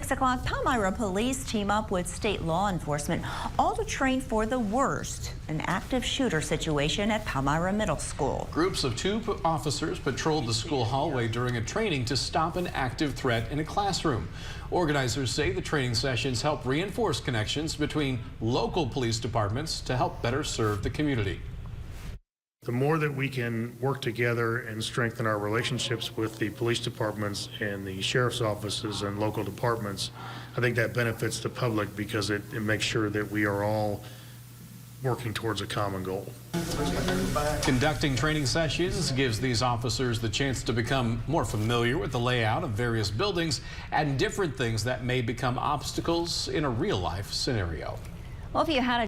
6 o'clock, Palmyra police team up with state law enforcement, all to train for the worst, an active shooter situation at Palmyra Middle School. Groups of 2 officers patrolled the school hallway during a training to stop an active threat in a classroom. Organizers say the training sessions help reinforce connections between local police departments to help better serve the community. The more that we can work together and strengthen our relationships with the police departments and the sheriff's offices and local departments, I think that benefits the public because it makes sure that we are all working towards a common goal. Conducting training sessions gives these officers the chance to become more familiar with the layout of various buildings and different things that may become obstacles in a real-life scenario. Well, if you had a